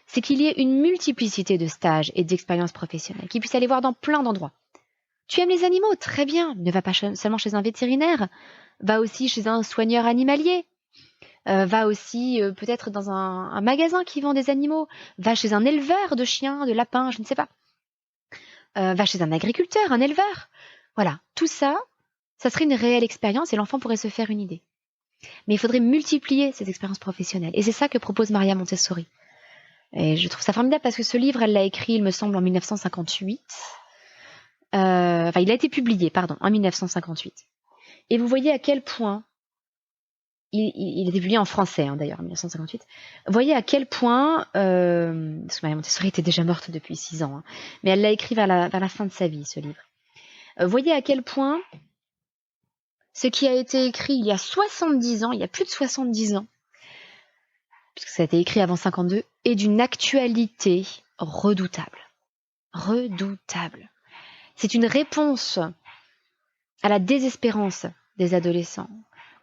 c'est qu'il y ait une multiplicité de stages et d'expériences professionnelles, qu'ils puissent aller voir dans plein d'endroits. Tu aimes les animaux? Très bien. Ne va pas seulement chez un vétérinaire. Va aussi chez un soigneur animalier. Va aussi peut-être dans un magasin qui vend des animaux. Va chez un éleveur de chiens, de lapins, je ne sais pas. Va chez un agriculteur, un éleveur. Voilà, tout ça, ça serait une réelle expérience et l'enfant pourrait se faire une idée. Mais il faudrait multiplier ces expériences professionnelles. Et c'est ça que propose Maria Montessori. Et je trouve ça formidable parce que ce livre, elle l'a écrit, il me semble, en 1958. Il a été publié, en 1958. Et vous voyez à quel point, il a été publié en français, d'ailleurs, en 1958. Vous voyez à quel point, parce que Maria Montessori était déjà morte depuis 6 ans, mais elle l'a écrit vers la fin de sa vie, ce livre. Vous voyez à quel point ce qui a été écrit il y a 70 ans, il y a plus de 70 ans, puisque ça a été écrit avant 52, est d'une actualité redoutable. Redoutable. C'est une réponse à la désespérance des adolescents,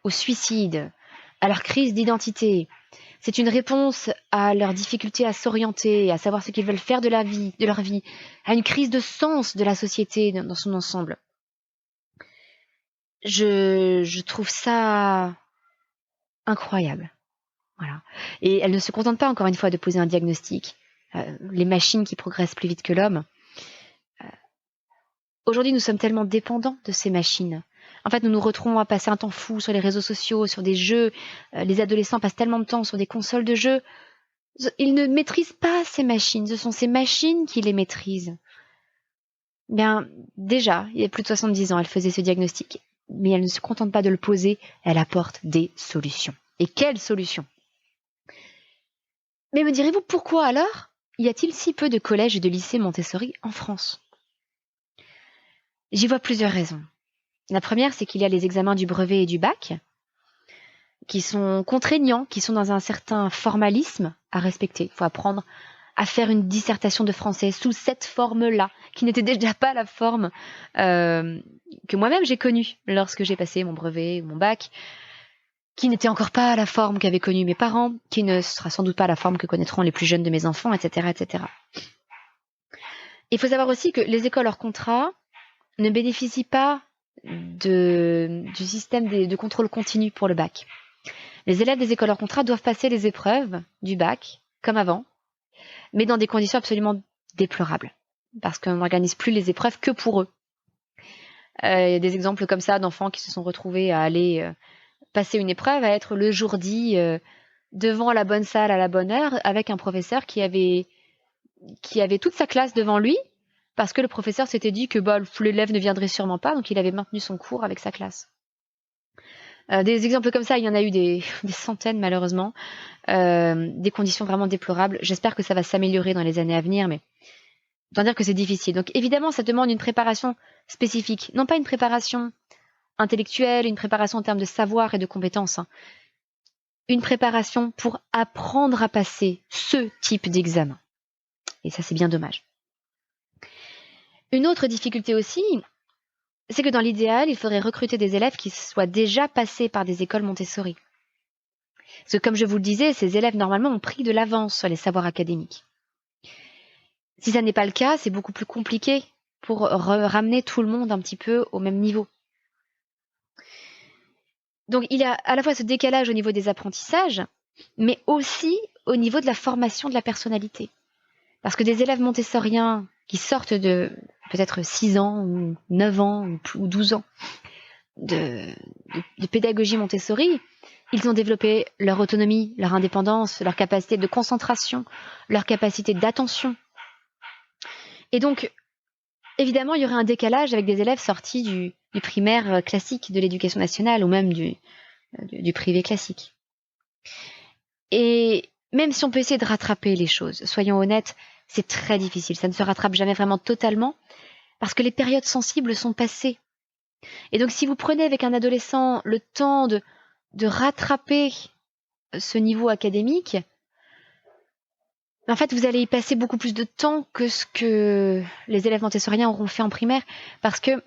au suicide, à leur crise d'identité. C'est une réponse à leur difficulté à s'orienter, à savoir ce qu'ils veulent faire de leur vie, à une crise de sens de la société dans son ensemble. Je trouve ça incroyable. Voilà. Et elle ne se contente pas, encore une fois, de poser un diagnostic. Les machines qui progressent plus vite que l'homme. Aujourd'hui, nous sommes tellement dépendants de ces machines. En fait, nous nous retrouvons à passer un temps fou sur les réseaux sociaux, sur des jeux. Les adolescents passent tellement de temps sur des consoles de jeux. Ils ne maîtrisent pas ces machines. Ce sont ces machines qui les maîtrisent. Bien, déjà, il y a plus de 70 ans, elle faisait ce diagnostic. Mais elle ne se contente pas de le poser, elle apporte des solutions. Et quelles solutions? Mais me direz-vous pourquoi alors y a-t-il si peu de collèges et de lycées Montessori en France? J'y vois plusieurs raisons. La première, c'est qu'il y a les examens du brevet et du bac, qui sont contraignants, qui sont dans un certain formalisme à respecter. Il faut apprendre à faire une dissertation de français sous cette forme-là, qui n'était déjà pas la forme que moi-même j'ai connue lorsque j'ai passé mon brevet ou mon bac, qui n'était encore pas la forme qu'avaient connue mes parents, qui ne sera sans doute pas la forme que connaîtront les plus jeunes de mes enfants, etc., etc. Il faut savoir aussi que les écoles hors contrat ne bénéficient pas du système de contrôle continu pour le bac. Les élèves des écoles hors contrat doivent passer les épreuves du bac, comme avant, mais dans des conditions absolument déplorables, parce qu'on n'organise plus les épreuves que pour eux. Il y a des exemples comme ça d'enfants qui se sont retrouvés à aller passer une épreuve, à être le jour dit devant la bonne salle à la bonne heure, avec un professeur qui avait toute sa classe devant lui, parce que le professeur s'était dit que l'élève ne viendrait sûrement pas, donc il avait maintenu son cours avec sa classe. Des exemples comme ça, il y en a eu des centaines malheureusement, des conditions vraiment déplorables. J'espère que ça va s'améliorer dans les années à venir, mais autant dire que c'est difficile. Donc évidemment, ça demande une préparation spécifique, non pas une préparation intellectuelle, une préparation en termes de savoir et de compétences, une préparation pour apprendre à passer ce type d'examen. Et ça, c'est bien dommage. Une autre difficulté aussi, c'est que dans l'idéal, il faudrait recruter des élèves qui soient déjà passés par des écoles Montessori. Parce que comme je vous le disais, ces élèves normalement ont pris de l'avance sur les savoirs académiques. Si ça n'est pas le cas, c'est beaucoup plus compliqué pour ramener tout le monde un petit peu au même niveau. Donc il y a à la fois ce décalage au niveau des apprentissages, mais aussi au niveau de la formation de la personnalité. Parce que des élèves montessoriens qui sortent de peut-être 6 ans ou 9 ans ou 12 ans de pédagogie Montessori, ils ont développé leur autonomie, leur indépendance, leur capacité de concentration, leur capacité d'attention. Et donc, évidemment, il y aurait un décalage avec des élèves sortis du primaire classique de l'éducation nationale ou même du privé classique. Et même si on peut essayer de rattraper les choses, soyons honnêtes, c'est très difficile. Ça ne se rattrape jamais vraiment totalement parce que les périodes sensibles sont passées. Et donc, si vous prenez avec un adolescent le temps de rattraper ce niveau académique, en fait, vous allez y passer beaucoup plus de temps que ce que les élèves montessoriens auront fait en primaire, parce que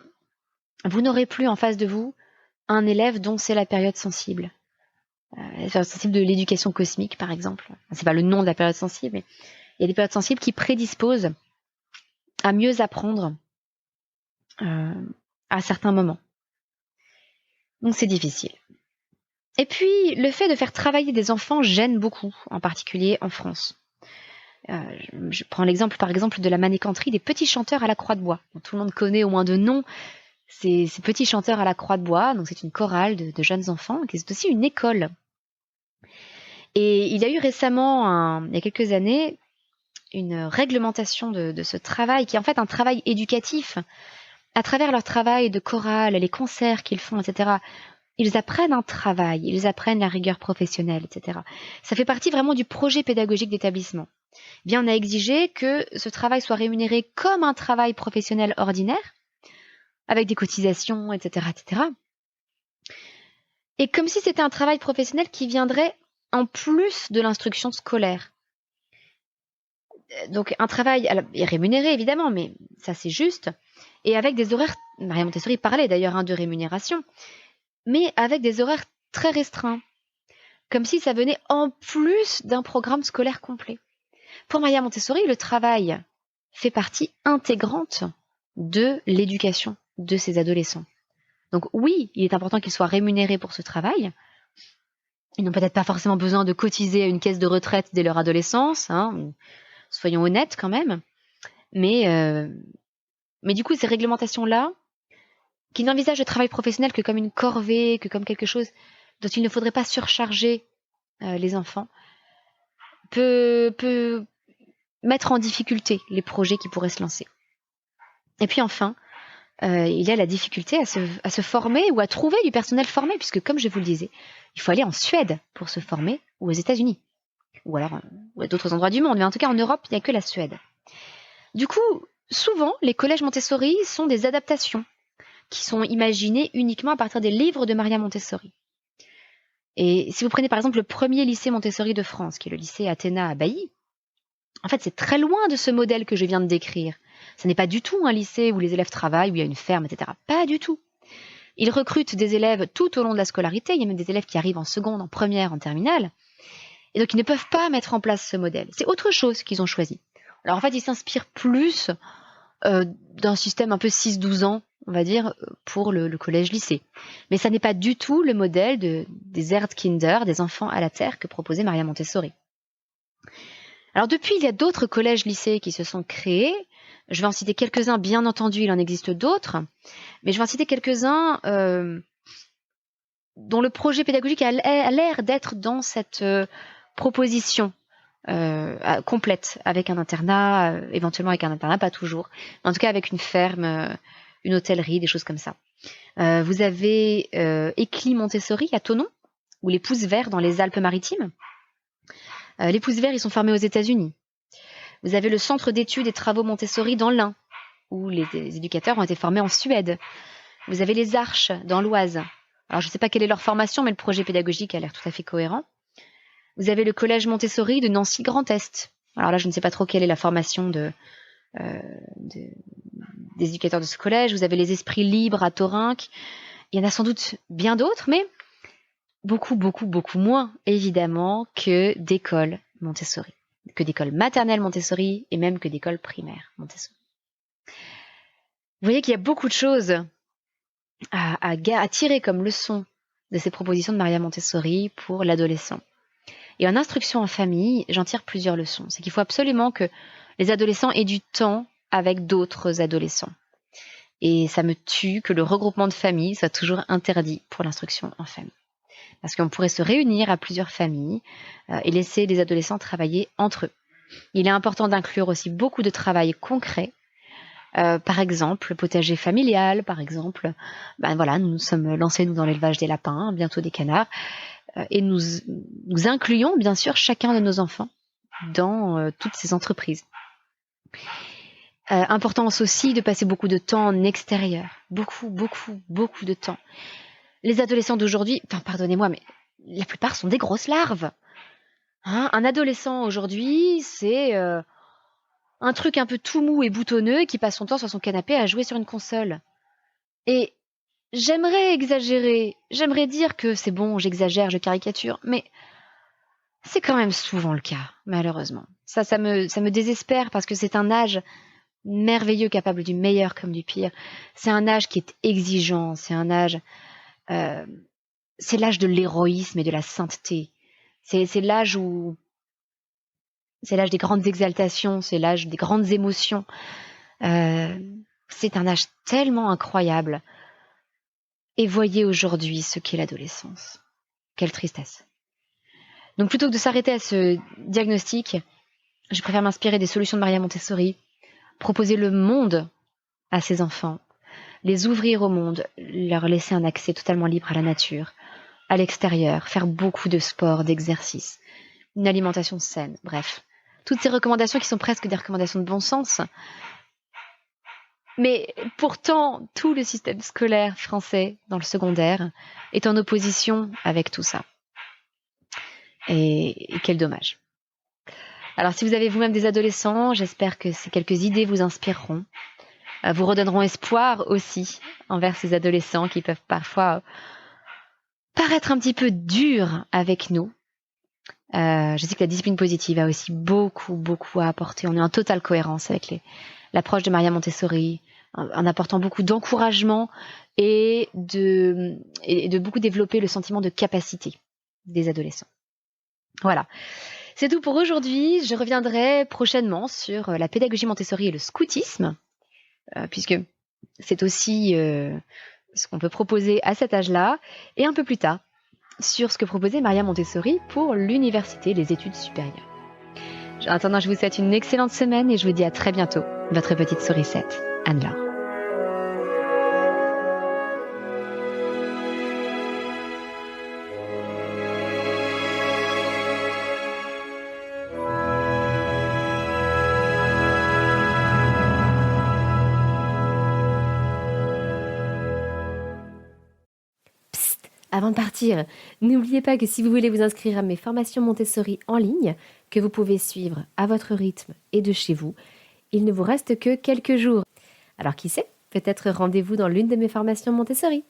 vous n'aurez plus en face de vous un élève dont c'est la période sensible. La période sensible de l'éducation cosmique, par exemple. C'est pas le nom de la période sensible, mais il y a des périodes sensibles qui prédisposent à mieux apprendre à certains moments. Donc c'est difficile. Et puis, le fait de faire travailler des enfants gêne beaucoup, en particulier en France. Je prends l'exemple, par exemple, de la manécanterie des petits chanteurs à la croix de bois. Tout le monde connaît au moins de nom ces petits chanteurs à la croix de bois. Donc c'est une chorale de jeunes enfants, qui est aussi une école. Et il y a eu récemment, il y a quelques années, une réglementation de ce travail, qui est en fait un travail éducatif. À travers leur travail de chorale, les concerts qu'ils font, etc., ils apprennent un travail, ils apprennent la rigueur professionnelle, etc. Ça fait partie vraiment du projet pédagogique d'établissement. Bien, on a exigé que ce travail soit rémunéré comme un travail professionnel ordinaire, avec des cotisations, etc., etc. Et comme si c'était un travail professionnel qui viendrait en plus de l'instruction scolaire. Donc un travail rémunéré, évidemment, mais ça c'est juste, et avec des horaires, Maria Montessori parlait d'ailleurs de rémunération, mais avec des horaires très restreints, comme si ça venait en plus d'un programme scolaire complet. Pour Maria Montessori, le travail fait partie intégrante de l'éducation de ses adolescents. Donc oui, il est important qu'ils soient rémunérés pour ce travail. Ils n'ont peut-être pas forcément besoin de cotiser à une caisse de retraite dès leur adolescence, soyons honnêtes quand même. Mais du coup, ces réglementations-là, qui n'envisagent le travail professionnel que comme une corvée, que comme quelque chose dont il ne faudrait pas surcharger les enfants, peut mettre en difficulté les projets qui pourraient se lancer. Et puis enfin, il y a la difficulté à se former ou à trouver du personnel formé, puisque comme je vous le disais, il faut aller en Suède pour se former, ou aux États-Unis, ou alors à d'autres endroits du monde, mais en tout cas en Europe, il n'y a que la Suède. Du coup, souvent, les collèges Montessori sont des adaptations qui sont imaginées uniquement à partir des livres de Maria Montessori. Et si vous prenez par exemple le premier lycée Montessori de France, qui est le lycée Athéna à Bailly, en fait, c'est très loin de ce modèle que je viens de décrire. Ce n'est pas du tout un lycée où les élèves travaillent, où il y a une ferme, etc. Pas du tout. Ils recrutent des élèves tout au long de la scolarité. Il y a même des élèves qui arrivent en seconde, en première, en terminale. Et donc, ils ne peuvent pas mettre en place ce modèle. C'est autre chose qu'ils ont choisi. Alors, en fait, ils s'inspirent plus d'un système un peu 6-12 ans, on va dire, pour le collège-lycée. Mais ça n'est pas du tout le modèle des Erdkinder, des enfants à la terre, que proposait Maria Montessori. Alors depuis, il y a d'autres collèges-lycées qui se sont créés. Je vais en citer quelques-uns, bien entendu, il en existe d'autres. Mais je vais en citer quelques-uns dont le projet pédagogique a l'air d'être dans cette proposition complète, avec un internat, éventuellement avec un internat, pas toujours. En tout cas, avec une ferme, une hôtellerie, des choses comme ça. Vous avez Éclis Montessori à Thonon, ou les Pousses Verts dans les Alpes-Maritimes. Les Pousses Verts, ils sont formés aux États-Unis. Vous avez le Centre d'études et travaux Montessori dans l'Ain, où les éducateurs ont été formés en Suède. Vous avez les Arches dans l'Oise. Alors, je ne sais pas quelle est leur formation, mais le projet pédagogique a l'air tout à fait cohérent. Vous avez le Collège Montessori de Nancy Grand Est. Alors là, je ne sais pas trop quelle est la formation des éducateurs de ce collège, vous avez les esprits libres à Thorinque. Il y en a sans doute bien d'autres, mais beaucoup, beaucoup, beaucoup moins, évidemment, que d'écoles Montessori, que d'écoles maternelles Montessori et même que d'écoles primaires Montessori. Vous voyez qu'il y a beaucoup de choses à tirer comme leçon de ces propositions de Maria Montessori pour l'adolescent. Et en instruction en famille, j'en tire plusieurs leçons. C'est qu'il faut absolument que les adolescents aient du temps avec d'autres adolescents. Et ça me tue que le regroupement de familles soit toujours interdit pour l'instruction en famille. Parce qu'on pourrait se réunir à plusieurs familles et laisser les adolescents travailler entre eux. Il est important d'inclure aussi beaucoup de travail concret. Par exemple, le potager familial, par exemple. Voilà, nous nous sommes lancés nous dans l'élevage des lapins, bientôt des canards. Et nous incluons bien sûr chacun de nos enfants dans toutes ces entreprises. Importance aussi de passer beaucoup de temps en extérieur. Beaucoup, beaucoup, beaucoup de temps. Les adolescents d'aujourd'hui, pardonnez-moi, mais la plupart sont des grosses larves. Hein, un adolescent aujourd'hui, c'est un truc un peu tout mou et boutonneux qui passe son temps sur son canapé à jouer sur une console. Et j'aimerais exagérer, j'aimerais dire que c'est bon, j'exagère, je caricature, mais c'est quand même souvent le cas, malheureusement. Ça me désespère parce que c'est un âge merveilleux, capable du meilleur comme du pire. C'est un âge qui est exigeant, c'est un âge... c'est l'âge de l'héroïsme et de la sainteté. C'est l'âge où... C'est l'âge des grandes exaltations, c'est l'âge des grandes émotions. C'est un âge tellement incroyable. Et voyez aujourd'hui ce qu'est l'adolescence. Quelle tristesse. Donc plutôt que de s'arrêter à ce diagnostic, je préfère m'inspirer des solutions de Maria Montessori, proposer le monde à ses enfants, les ouvrir au monde, leur laisser un accès totalement libre à la nature, à l'extérieur, faire beaucoup de sport, d'exercice, une alimentation saine, bref. Toutes ces recommandations qui sont presque des recommandations de bon sens. Mais pourtant, tout le système scolaire français dans le secondaire est en opposition avec tout ça. Et quel dommage. Alors si vous avez vous-même des adolescents, j'espère que ces quelques idées vous inspireront, vous redonneront espoir aussi envers ces adolescents qui peuvent parfois paraître un petit peu durs avec nous. Je sais que la discipline positive a aussi beaucoup, beaucoup à apporter. On est en totale cohérence avec l'approche de Maria Montessori, en apportant beaucoup d'encouragement et de beaucoup développer le sentiment de capacité des adolescents. Voilà. C'est tout pour aujourd'hui. Je reviendrai prochainement sur la pédagogie Montessori et le scoutisme, puisque c'est aussi ce qu'on peut proposer à cet âge-là, et un peu plus tard, sur ce que proposait Maria Montessori pour l'université, les études supérieures. En attendant, je vous souhaite une excellente semaine et je vous dis à très bientôt. Votre petite sourisette, Anne-Laure. Avant de partir, n'oubliez pas que si vous voulez vous inscrire à mes formations Montessori en ligne, que vous pouvez suivre à votre rythme et de chez vous, il ne vous reste que quelques jours. Alors qui sait, peut-être rendez-vous dans l'une de mes formations Montessori.